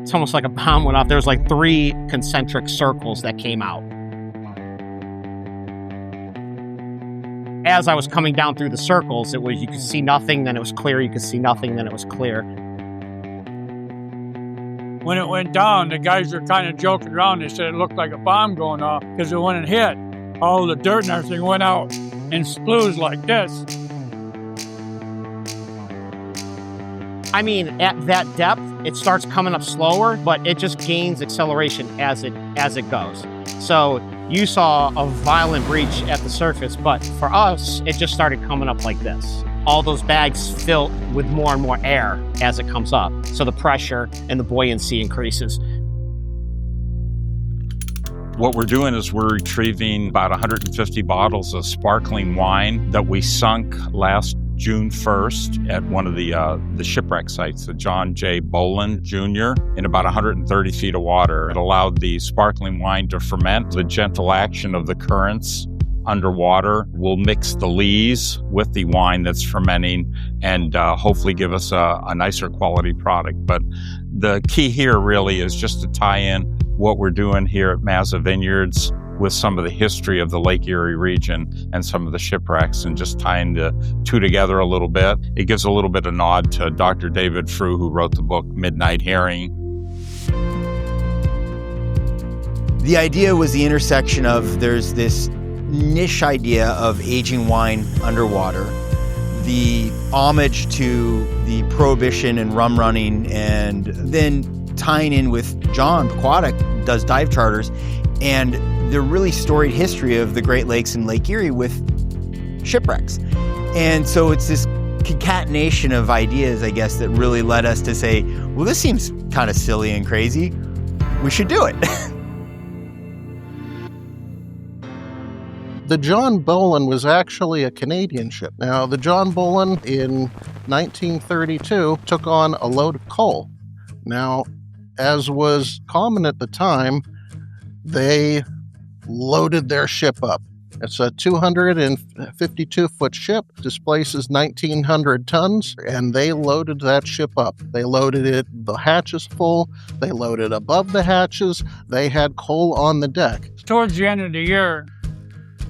It's almost like a bomb went off. There was like 3 concentric circles that came out. As I was coming down through the circles, it was, you could see nothing, then it was clear, you could see nothing, then it was clear. When it went down, the guys were kind of joking around. They said it looked like a bomb going off, because when it hit, all the dirt and everything went out in splues like this. I mean, at that depth, it starts coming up slower, but it just gains acceleration as it goes. So you saw a violent breach at the surface, but for us, it just started coming up like this. All those bags fill with more and more air as it comes up. So the pressure and the buoyancy increases. What we're doing is we're retrieving about 150 bottles of sparkling wine that we sunk last June 1st at one of the shipwreck sites, the John J. Boland Jr., in about 130 feet of water. It allowed the sparkling wine to ferment. The gentle action of the currents underwater will mix the lees with the wine that's fermenting and hopefully give us a nicer quality product. But the key here really is just to tie in what we're doing here at Mazza Vineyards with some of the history of the Lake Erie region and some of the shipwrecks, and just tying the two together a little bit. It gives a little bit of nod to Dr. David Frew, who wrote the book Midnight Herring. The idea was the intersection of, there's this niche idea of aging wine underwater, the homage to the Prohibition and rum running, and then tying in with John Aquatic does dive charters, and the really storied history of the Great Lakes and Lake Erie with shipwrecks. And so it's this concatenation of ideas, I guess, that really led us to say, well, this seems kind of silly and crazy. We should do it. The John Boland was actually a Canadian ship. Now, the John Boland in 1932 took on a load of coal. Now, as was common at the time, they loaded their ship up. It's a 252-foot ship, displaces 1,900 tons, and they loaded that ship up. They loaded it, the hatches full, they loaded above the hatches, they had coal on the deck. Towards the end of the year,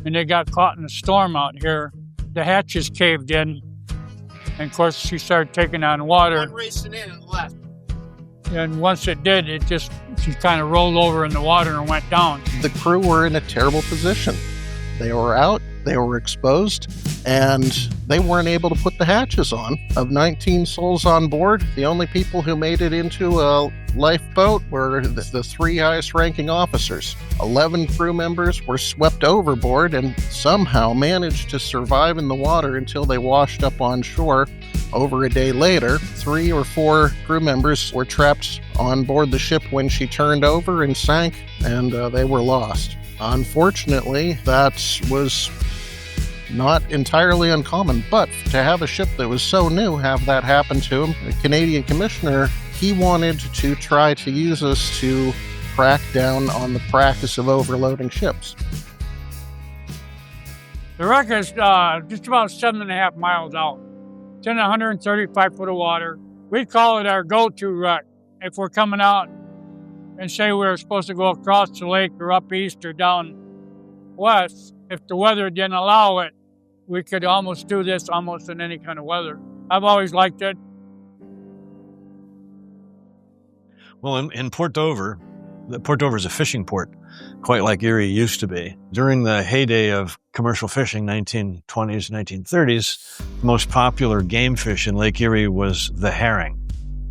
and they got caught in a storm out here, the hatches caved in, and of course she started taking on water. One racing in and left. And once it did, she kind of rolled over in the water and went down. The crew were in a terrible position. They were out, they were exposed, and they weren't able to put the hatches on. Of 19 souls on board, the only people who made it into a lifeboat were the 3 highest-ranking officers. 11 crew members were swept overboard and somehow managed to survive in the water until they washed up on shore. Over a day later, 3 or 4 crew members were trapped on board the ship when she turned over and sank, and they were lost. Unfortunately, that was not entirely uncommon, but to have a ship that was so new have that happen to him, the Canadian commissioner, he wanted to try to use us to crack down on the practice of overloading ships. The wreck is just about 7.5 miles out. It's in 135 foot of water. We call it our go-to wreck. If we're coming out and say we're supposed to go across the lake or up east or down west, if the weather didn't allow it, we could almost do this almost in any kind of weather. I've always liked it. Well, in Port Dover, Port Dover is a fishing port, quite like Erie used to be. During the heyday of commercial fishing, 1920s, 1930s, the most popular game fish in Lake Erie was the herring.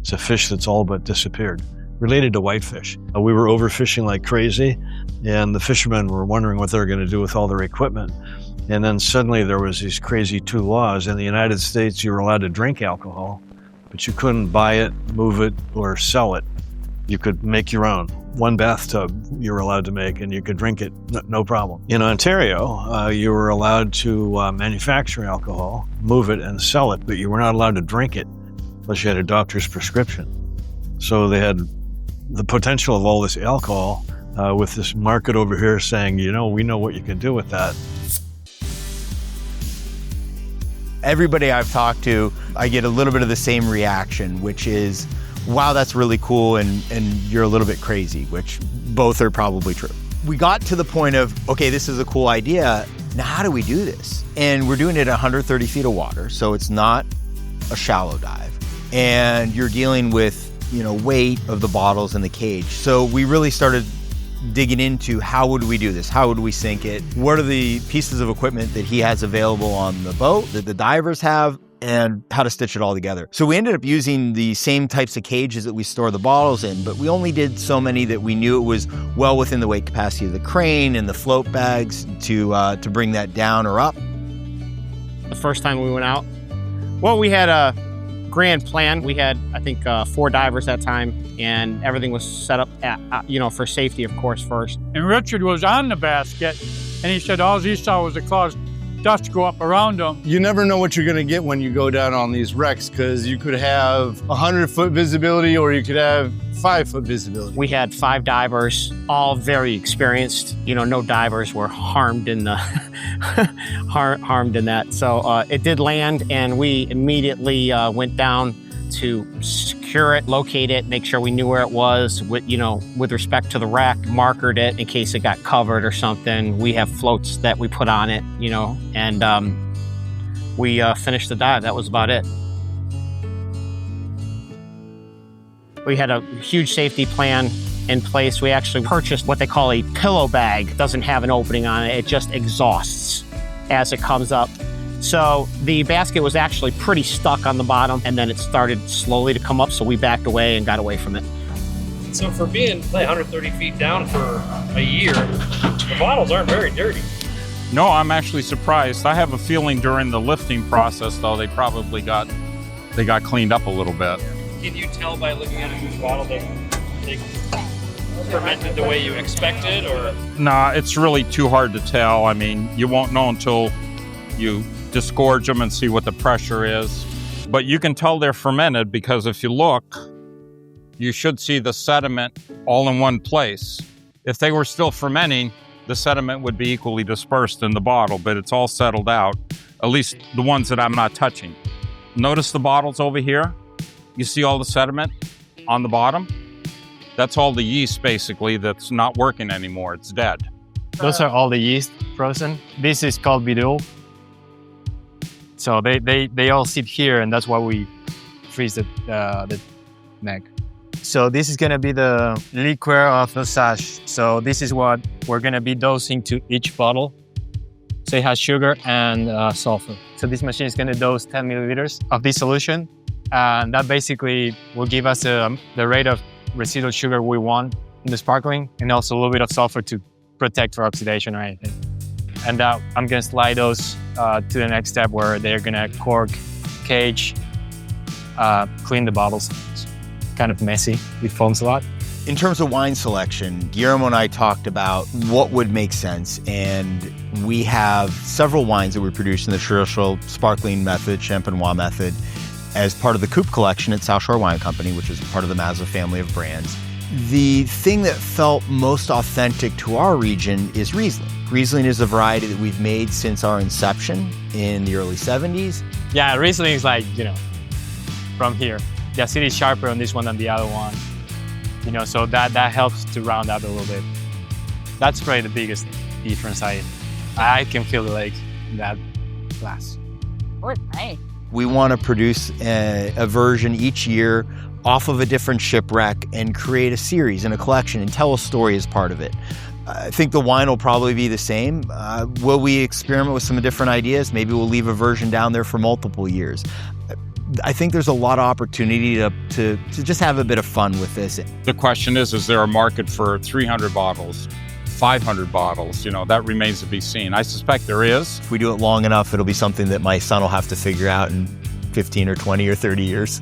It's a fish that's all but disappeared, related to whitefish. We were overfishing like crazy, and the fishermen were wondering what they were going to do with all their equipment. And then suddenly there was these crazy 2 laws. In the United States, you were allowed to drink alcohol, but you couldn't buy it, move it, or sell it. You could make your own. 1 bathtub you were allowed to make, and you could drink it, no problem. In Ontario, you were allowed to manufacture alcohol, move it, and sell it, but you were not allowed to drink it unless you had a doctor's prescription. So they had the potential of all this alcohol with this market over here saying, we know what you can do with that. Everybody I've talked to, I get a little bit of the same reaction, which is, wow, that's really cool, and you're a little bit crazy, which both are probably true. We got to the point of, okay, this is a cool idea. Now, how do we do this? And we're doing it at 130 feet of water, so it's not a shallow dive. And you're dealing with, weight of the bottles in the cage. So we really started digging into how would we do this? How would we sink it? What are the pieces of equipment that he has available on the boat that the divers have? And how to stitch it all together. So we ended up using the same types of cages that we store the bottles in, but we only did so many that we knew it was well within the weight capacity of the crane and the float bags to bring that down or up. The first time we went out, well, we had a grand plan. We had, I think, 4 divers that time, and everything was set up for safety, of course, first. And Richard was on the basket, and he said all he saw was a cloud of dust go up around them. You never know what you're going to get when you go down on these wrecks, because you could have 100-foot visibility or you could have 5-foot visibility. We had 5 divers, all very experienced. No divers were harmed in the harmed in that. So it did land, and we immediately went down to secure it, locate it, make sure we knew where it was with respect to the wreck, markered it in case it got covered or something. We have floats that we put on it, and we finished the dive. That was about it. We had a huge safety plan in place. We actually purchased what they call a pillow bag. It doesn't have an opening on it. It just exhausts as it comes up. So the basket was actually pretty stuck on the bottom, and then it started slowly to come up, so we backed away and got away from it. So for being 130 feet down for a year, the bottles aren't very dirty. No, I'm actually surprised. I have a feeling during the lifting process, though, they probably got cleaned up a little bit. Can you tell by looking at each bottle that they fermented the way you expected, or? Nah, it's really too hard to tell. I mean, you won't know until you disgorge them and see what the pressure is. But you can tell they're fermented because if you look, you should see the sediment all in one place. If they were still fermenting, the sediment would be equally dispersed in the bottle, but it's all settled out, at least the ones that I'm not touching. Notice the bottles over here? You see all the sediment on the bottom? That's all the yeast, basically, that's not working anymore. It's dead. Those are all the yeast frozen. This is called bidule. So they all sit here, and that's why we freeze the neck. So this is gonna be the liqueur of dosage. So this is what we're gonna be dosing to each bottle. So it has sugar and sulfur. So this machine is gonna dose 10 milliliters of this solution. And that basically will give us the rate of residual sugar we want in the sparkling, and also a little bit of sulfur to protect for oxidation or anything. And I'm gonna slide those to the next step where they're gonna cork, cage, clean the bottles. It's kind of messy, it foams a lot. In terms of wine selection, Guillermo and I talked about what would make sense, and we have several wines that we produce in the traditional sparkling method, Champenois method, as part of the Coupe collection at South Shore Wine Company, which is part of the Mazza family of brands. The thing that felt most authentic to our region is Riesling. Riesling is a variety that we've made since our inception in the early 70s. Yeah, Riesling is like, from here. The acidity is sharper on this one than the other one. So that helps to round up a little bit. That's probably the biggest difference I can feel like that glass. Oh, it's nice. We want to produce a version each year off of a different shipwreck and create a series and a collection and tell a story as part of it. I think the wine will probably be the same. Will we experiment with some different ideas? Maybe we'll leave a version down there for multiple years. I think there's a lot of opportunity to just have a bit of fun with this. The question is there a market for 300 bottles, 500 bottles? That remains to be seen. I suspect there is. If we do it long enough, it'll be something that my son will have to figure out in 15 or 20 or 30 years.